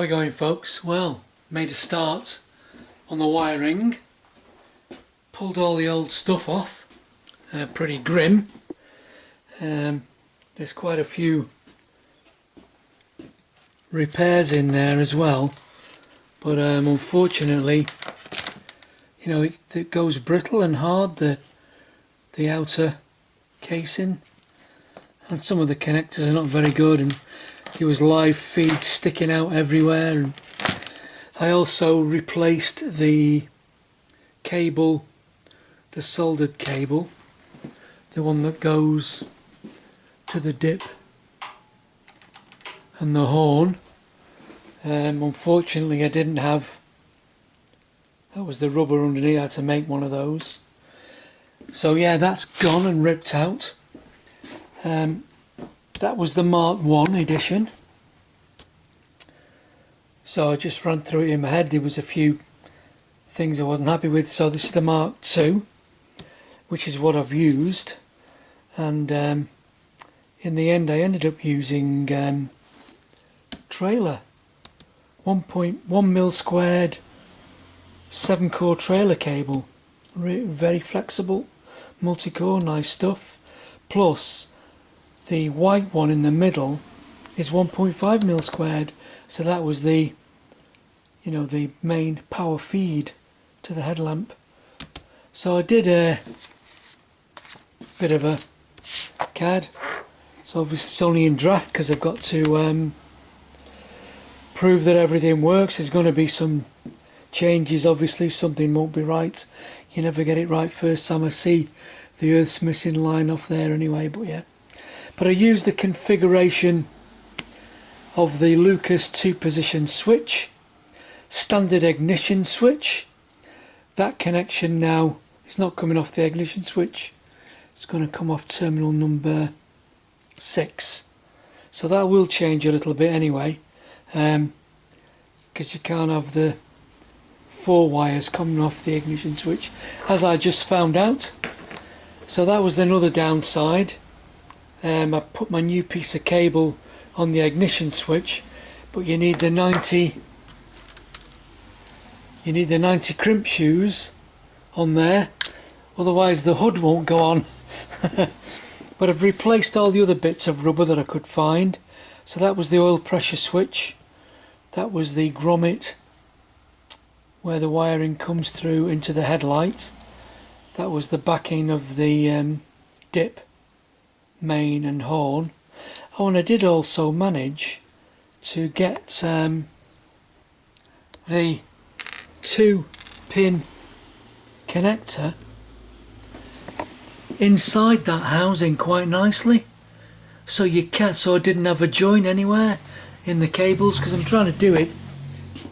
we going, folks? Well, made a start on the wiring, pulled all the old stuff off, pretty grim. There's quite a few repairs in there as well, but unfortunately, you know, it goes brittle and hard, the outer casing, and some of the connectors are not very good, and there was live feed sticking out everywhere. And I also replaced the cable, the soldered cable, the one that goes to the dip and the horn. Unfortunately I didn't have, that was the rubber underneath, I had to make one of those. So yeah, that's gone and ripped out. That was the Mark 1 edition. So I just ran through it in my head. There was a few things I wasn't happy with. So this is the Mark 2, which is what I've used. And in the end I ended up using trailer, 1.1 mil squared 7-core trailer cable. Very flexible, multi-core, nice stuff. Plus the white one in the middle is 1.5 mil squared, so that was the, you know, the main power feed to the headlamp. So I did a bit of a CAD. So obviously it's only in draft because I've got to prove that everything works. There's going to be some changes, obviously something won't be right. You never get it right first time. I see the earth's missing line off there anyway, but yeah. But I used the configuration of the Lucas 2-position switch, standard ignition switch. That connection now is not coming off the ignition switch. It's going to come off terminal number 6. So that will change a little bit anyway, because you can't have the 4 wires coming off the ignition switch, as I just found out. So that was another downside. I put my new piece of cable on the ignition switch, but you need the 90 crimp shoes on there, otherwise the hood won't go on. But I've replaced all the other bits of rubber that I could find. So that was the oil pressure switch, that was the grommet where the wiring comes through into the headlight, that was the backing of the dip, main and horn. Oh, and I did also manage to get the 2-pin connector inside that housing quite nicely, so you can't, so I didn't have a join anywhere in the cables, because I'm trying to do it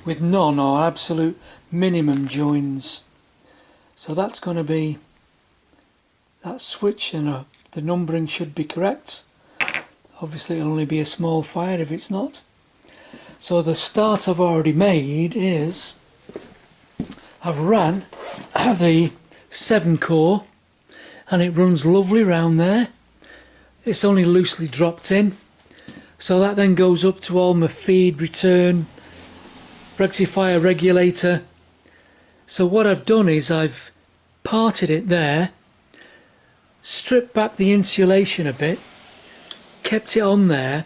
with none or absolute minimum joins. So that's going to be that switch, and the numbering should be correct. Obviously it'll only be a small fire if it's not. So the start I've already made is I've ran the 7-core, and it runs lovely round there. It's only loosely dropped in, so that then goes up to all my feed, return, rectifier, regulator. So what I've done is I've parted it there, stripped back the insulation a bit, kept it on there,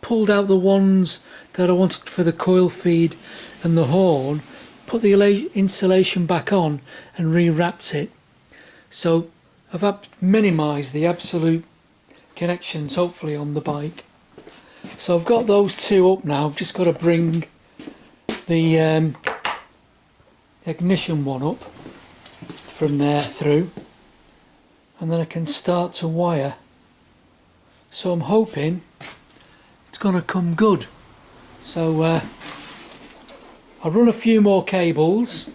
pulled out the ones that I wanted for the coil feed and the horn, put the insulation back on and rewrapped it. So I've minimised the absolute connections, hopefully, on the bike. So I've got those two up now. I've just got to bring the ignition one up from there through, and then I can start to wire. So I'm hoping it's going to come good. So I'll run a few more cables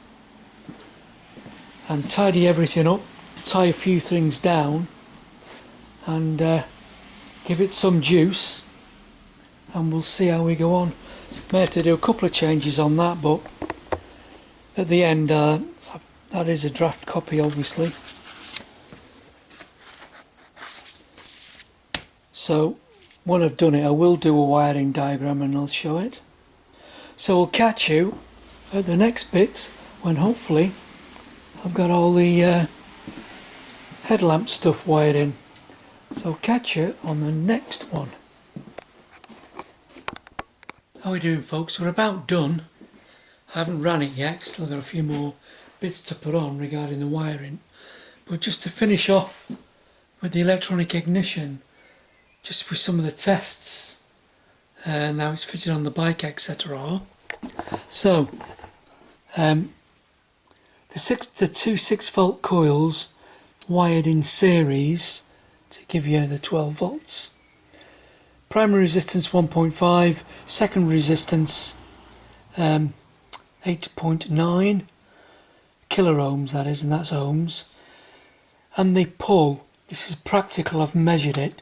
and tidy everything up, tie a few things down, and give it some juice, and we'll see how we go on. May have to do a couple of changes on that, but at the end that is a draft copy, obviously. So when I've done it, I will do a wiring diagram and I'll show it. So I'll catch you at the next bit when hopefully I've got all the headlamp stuff wired in. So I'll catch you on the next one. How are we doing, folks? We're about done. I haven't ran it yet, still got a few more bits to put on regarding the wiring. But just to finish off with the electronic ignition, just with some of the tests, now it's fitted on the bike, etc. So, the two 6-volt coils wired in series to give you the 12 volts. Primary resistance 1.5, secondary resistance 8.9 kilo ohms, that is, and that's ohms. And they pull, this is practical, I've measured it,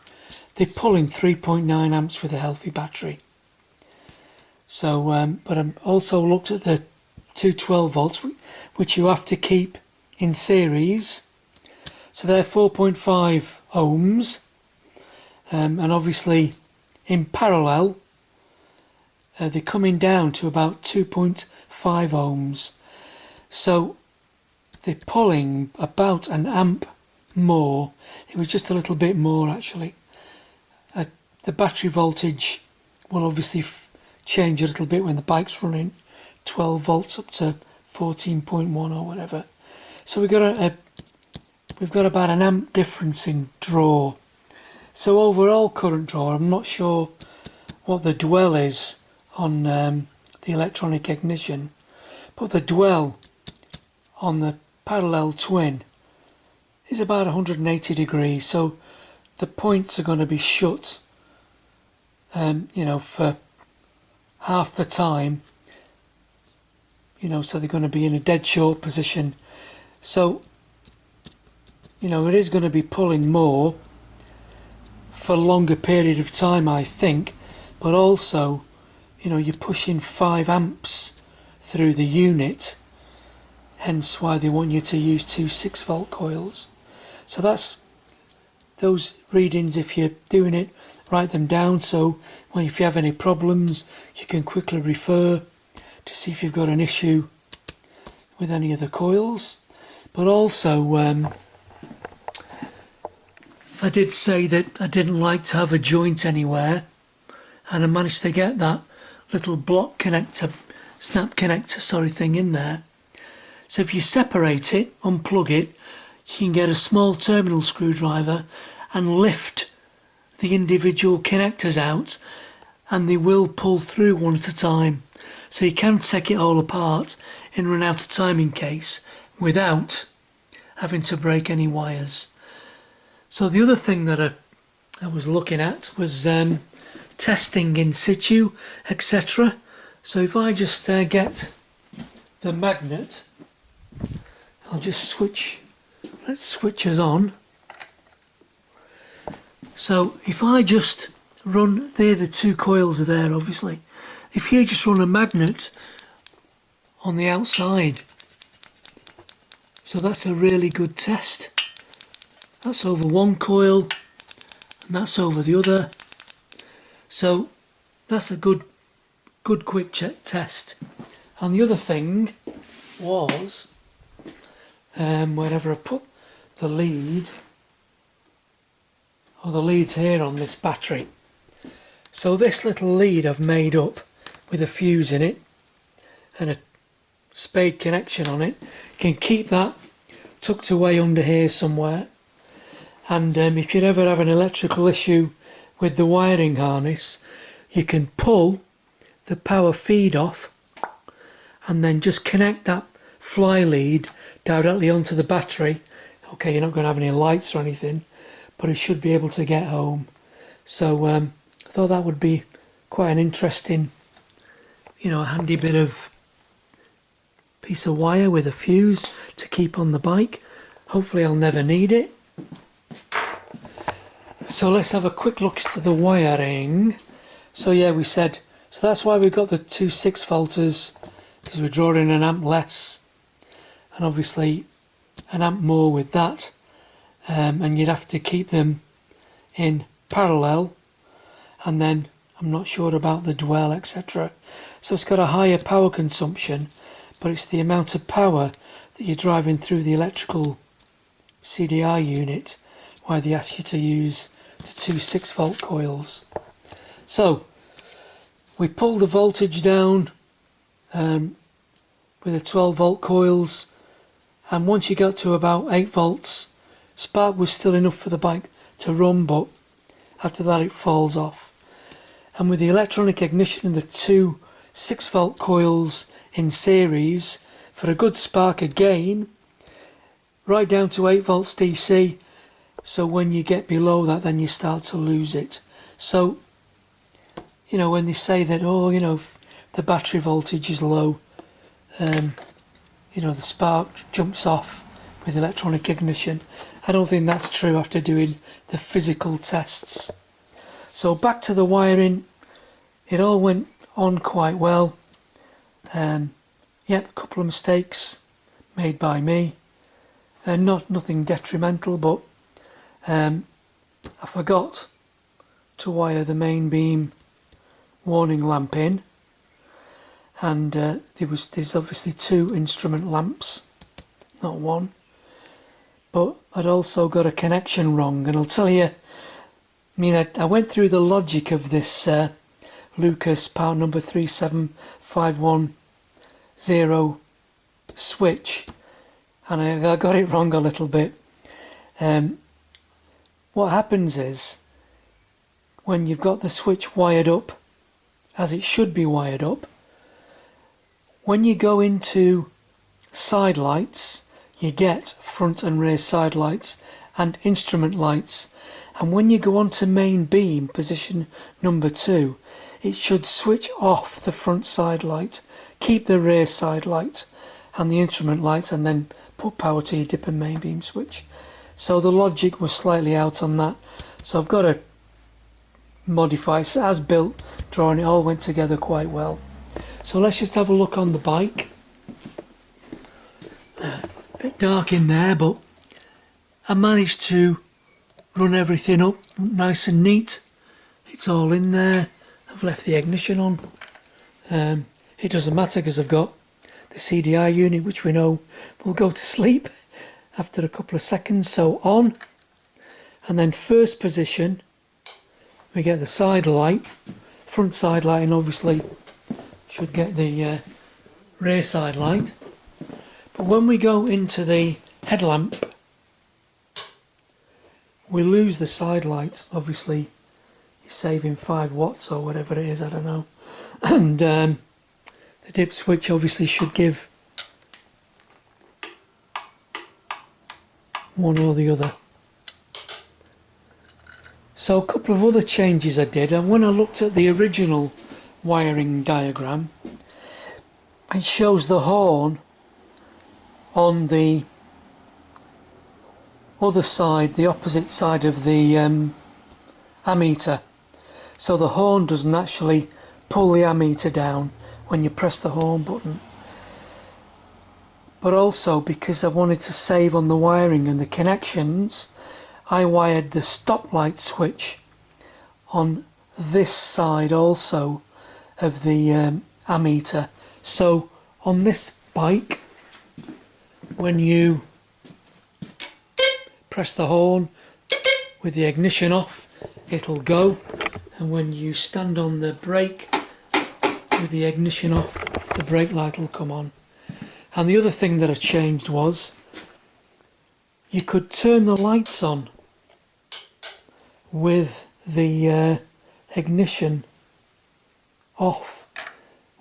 they pull in 3.9 amps with a healthy battery. So, but I've also looked at the two 12 volts, which you have to keep in series. So they're 4.5 ohms, and obviously in parallel they're coming down to about 2.5 ohms. So they're pulling about an amp more. It was just a little bit more actually. The battery voltage will obviously change a little bit when the bike's running 12 volts up to 14.1 or whatever. So we've got about an amp difference in draw. So overall current draw, I'm not sure what the dwell is on the electronic ignition, but the dwell on the parallel twin is about 180 degrees, so the points are going to be shut you know, for half the time, you know, so they're going to be in a dead short position. So, you know, it is going to be pulling more for a longer period of time, I think, but also, you know, you're pushing 5 amps through the unit, hence why they want you to use two 6-volt coils. So that's those readings. If you're doing it, write them down, so when if you have any problems you can quickly refer to see if you've got an issue with any of the coils. But also I did say that I didn't like to have a joint anywhere, and I managed to get that little block connector, snap connector, sorry, thing in there. So if you separate it, unplug it, you can get a small terminal screwdriver and lift the individual connectors out, and they will pull through one at a time. So you can take it all apart and run out of timing case without having to break any wires. So the other thing that I was looking at was testing in situ, etc. So if I just get the magnet, I'll just switch, let's switch us on. So if I just run, there the two coils are there obviously, if you just run a magnet on the outside, so that's a really good test. That's over one coil and that's over the other, so that's a good quick check test. And the other thing was wherever I put the lead, or the leads here on this battery. So this little lead I've made up with a fuse in it and a spade connection on it. You can keep that tucked away under here somewhere, and if you ever have an electrical issue with the wiring harness, you can pull the power feed off and then just connect that fly lead directly onto the battery. Okay, you're not going to have any lights or anything, but it should be able to get home. So I thought that would be quite an interesting, you know, a handy bit of piece of wire with a fuse to keep on the bike. Hopefully I'll never need it. So let's have a quick look at the wiring. So yeah, we said, so that's why we've got the two 6-volters, because we're drawing an amp less and obviously an amp more with that. And you'd have to keep them in parallel, and then I'm not sure about the dwell, etc. so it's got a higher power consumption, but it's the amount of power that you're driving through the electrical CDI unit why they ask you to use the two 6-volt coils. So we pulled the voltage down with the 12-volt coils, and once you got to about 8 volts, spark was still enough for the bike to run, but after that it falls off. And with the electronic ignition and the two 6-volt coils in series, for a good spark again, right down to 8 volts DC, so when you get below that then you start to lose it. So, you know, when they say that, oh, you know, if the battery voltage is low, you know, the spark jumps off with electronic ignition, I don't think that's true after doing the physical tests. So back to the wiring, it all went on quite well. Yep, a couple of mistakes made by me, nothing detrimental, but I forgot to wire the main beam warning lamp in, and there's obviously two instrument lamps, not one, but I'd also got a connection wrong. And I'll tell you, I mean, I went through the logic of this Lucas part number 37510 switch, and I got it wrong a little bit. What happens is, when you've got the switch wired up as it should be wired up, when you go into side lights, you get front and rear side lights and instrument lights, and when you go on to main beam position number 2, it should switch off the front side light, keep the rear side light and the instrument lights, and then put power to your dip and main beam switch. So the logic was slightly out on that, so I've got to modify. So as built drawing, it all went together quite well. So let's just have a look on the bike. A bit dark in there, but I managed to run everything up nice and neat. It's all in there. I've left the ignition on. It doesn't matter because I've got the CDI unit, which we know will go to sleep after a couple of seconds. So on, and then first position we get the side light, front side light, and obviously should get the rear side light. But when we go into the headlamp, we lose the side light. Obviously you're saving 5 watts or whatever it is, I don't know. And the dip switch obviously should give one or the other. So a couple of other changes I did, and when I looked at the original wiring diagram, it shows the horn on the other side, the opposite side of the ammeter. So the horn doesn't actually pull the ammeter down when you press the horn button. But also, because I wanted to save on the wiring and the connections, I wired the stoplight switch on this side also of the ammeter. So on this bike, when you press the horn with the ignition off, it'll go, and when you stand on the brake with the ignition off, the brake light will come on. And the other thing that I changed was you could turn the lights on with the ignition off,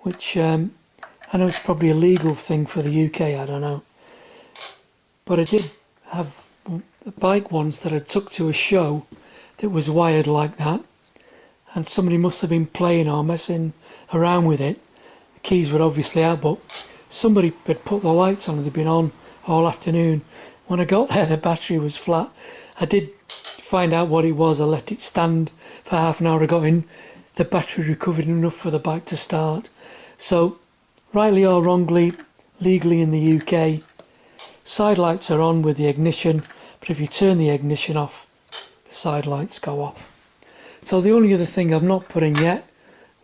which I know it's probably a legal thing for the UK, I don't know, but I did have the bike ones that I took to a show that was wired like that, and somebody must have been playing or messing around with it. The keys were obviously out, but somebody had put the lights on and they'd been on all afternoon. When I got there, the battery was flat. I did find out what it was. I let it stand for half an hour. I got in, the battery recovered enough for the bike to start. So, rightly or wrongly, legally in the UK, side lights are on with the ignition, but if you turn the ignition off, the side lights go off. So the only other thing I've not put in yet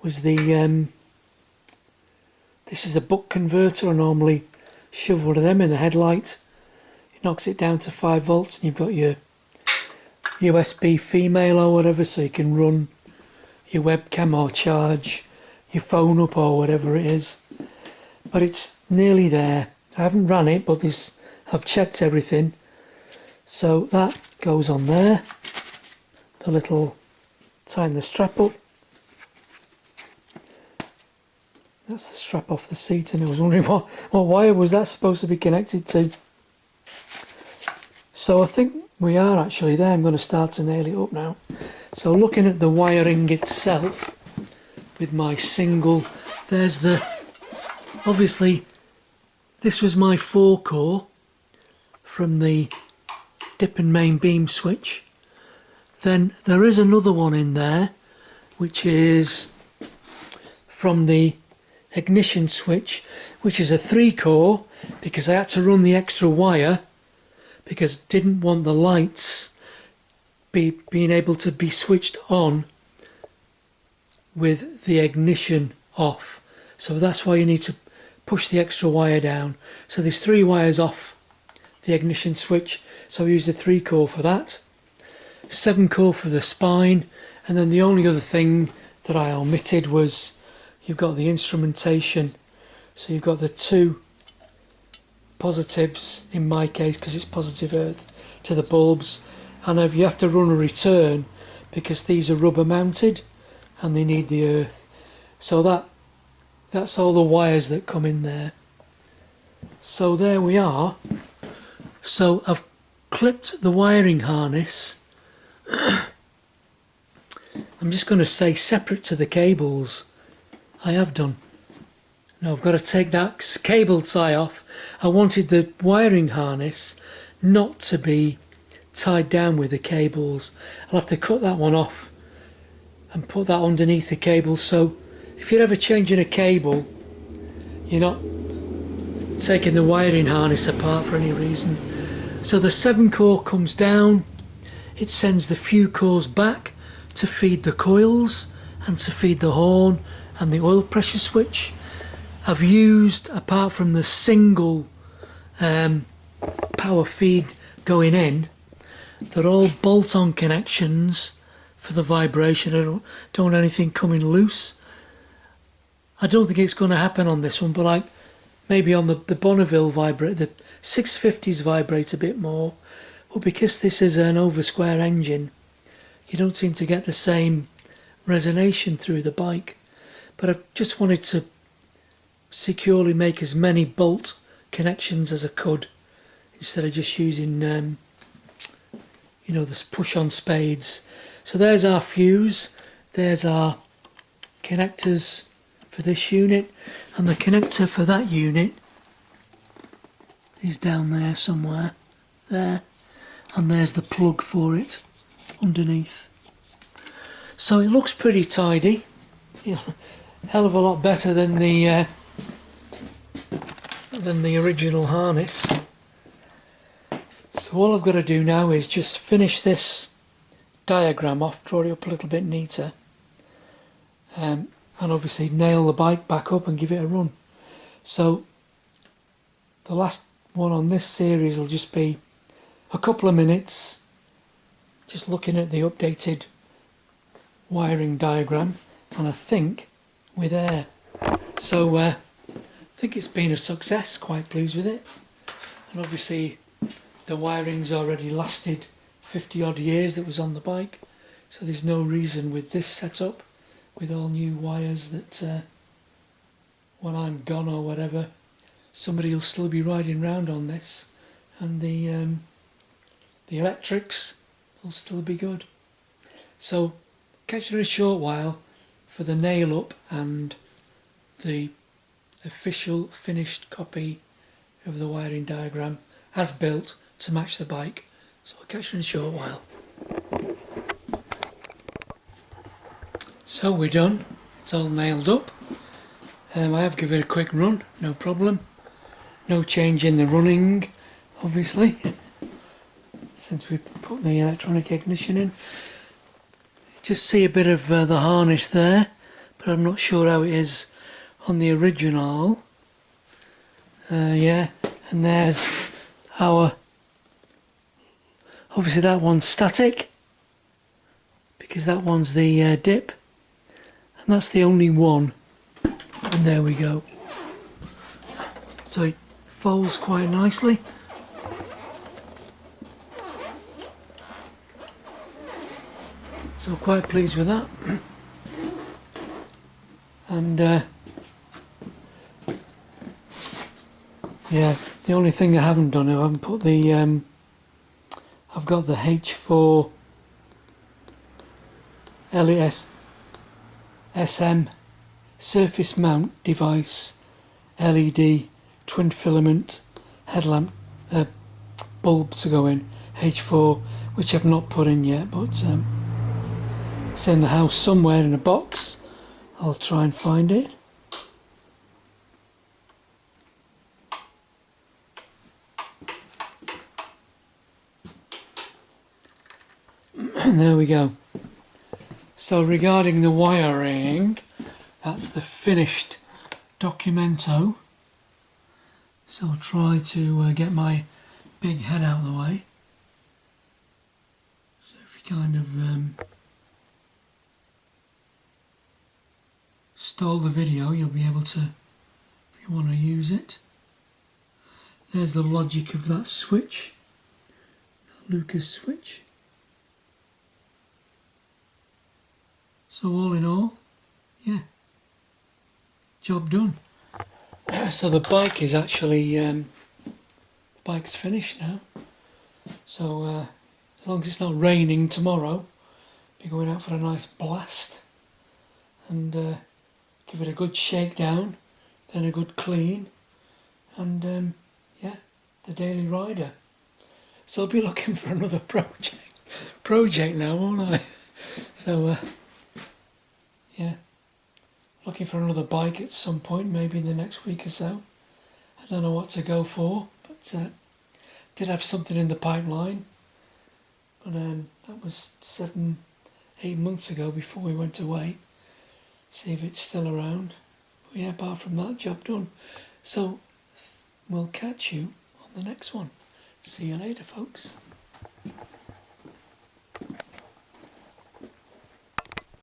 was the This is a buck converter. I normally shove one of them in the headlight. It knocks it down to 5 volts and you've got your USB female or whatever, so you can run your webcam or charge your phone up or whatever it is. But it's nearly there. I haven't ran it, but I've checked everything. So that goes on there. The little, tighten the strap up. That's the strap off the seat, and I was wondering what wire was that supposed to be connected to. So I think we are actually there. I'm going to start to nail it up now. So looking at the wiring itself with my single, there's obviously this was my 4-core from the dip and main beam switch. Then there is another one in there which is from the ignition switch, which is a 3-core, because I had to run the extra wire because didn't want the lights being able to be switched on with the ignition off. So that's why you need to push the extra wire down. So there's 3 wires off the ignition switch, so I use the 3-core for that. 7-core for the spine, and then the only other thing that I omitted was you've got the instrumentation. So you've got the 2 positives in my case, because it's positive earth, to the bulbs, and if you have to run a return because these are rubber mounted and they need the earth. So that's all the wires that come in there. So there we are. So I've clipped the wiring harness. I'm just going to say separate to the cables. I have done. Now I've got to take that cable tie off. I wanted the wiring harness not to be tied down with the cables. I'll have to cut that one off and put that underneath the cable, so if you're ever changing a cable you're not taking the wiring harness apart for any reason. So the 7-core comes down, it sends the few cores back to feed the coils and to feed the horn and the oil pressure switch. I've used, apart from the single power feed going in, they're all bolt-on connections for the vibration. I don't want anything coming loose. I don't think it's going to happen on this one, but like maybe on the Bonneville vibrate, the 650s vibrate a bit more, but because this is an over square engine you don't seem to get the same resonation through the bike. But I've just wanted to securely make as many bolt connections as I could instead of just using you know, this push on spades. So there's our fuse, there's our connectors for this unit, and the connector for that unit is down there somewhere, there, and there's the plug for it underneath. So it looks pretty tidy, hell of a lot better than the original harness. So all I've got to do now is just finish this diagram off, draw it up a little bit neater, and obviously nail the bike back up and give it a run. So the last one on this series will just be a couple of minutes just looking at the updated wiring diagram, and I think we're there. So I think it's been a success, quite pleased with it, and obviously the wiring's already lasted 50 odd years that was on the bike, so there's no reason with this setup with all new wires that when I'm gone or whatever somebody will still be riding round on this, and the electrics will still be good. So catch you in a short while for the nail up and the official finished copy of the wiring diagram as built to match the bike. So I'll catch you in a short while. So we're done, it's all nailed up. I have given it a quick run, no problem. No change in the running, obviously, since we put the electronic ignition in. Just see a bit of the harness there, but I'm not sure how it is on the original. Yeah, and there's our, obviously that one's static because that one's the dip, and that's the only one, and there we go. So it folds quite nicely. So quite pleased with that. And yeah, the only thing I haven't done, I haven't put the I've got the H4 LES SM surface mount device LED twin filament headlamp bulb to go in, H4, which I've not put in yet, but it's in the house somewhere in a box. I'll try and find it. And there we go. So regarding the wiring, that's the finished documento. So I'll try to get my big head out of the way. So if you kind of stall the video, you'll be able to, if you want to use it. There's the logic of that switch, that Lucas switch. So all in all, yeah, job done. So the bike is actually, the bike's finished now. So as long as it's not raining tomorrow, I'll be going out for a nice blast and give it a good shakedown, then a good clean, and yeah, the daily rider. So I'll be looking for another project now, won't I? So yeah, looking for another bike at some point, maybe in the next week or so. I don't know what to go for, but did have something in the pipeline, but that was 7-8 months ago before we went away. See if it's still around. But yeah, apart from that, job done. So we'll catch you on the next one. See you later, folks.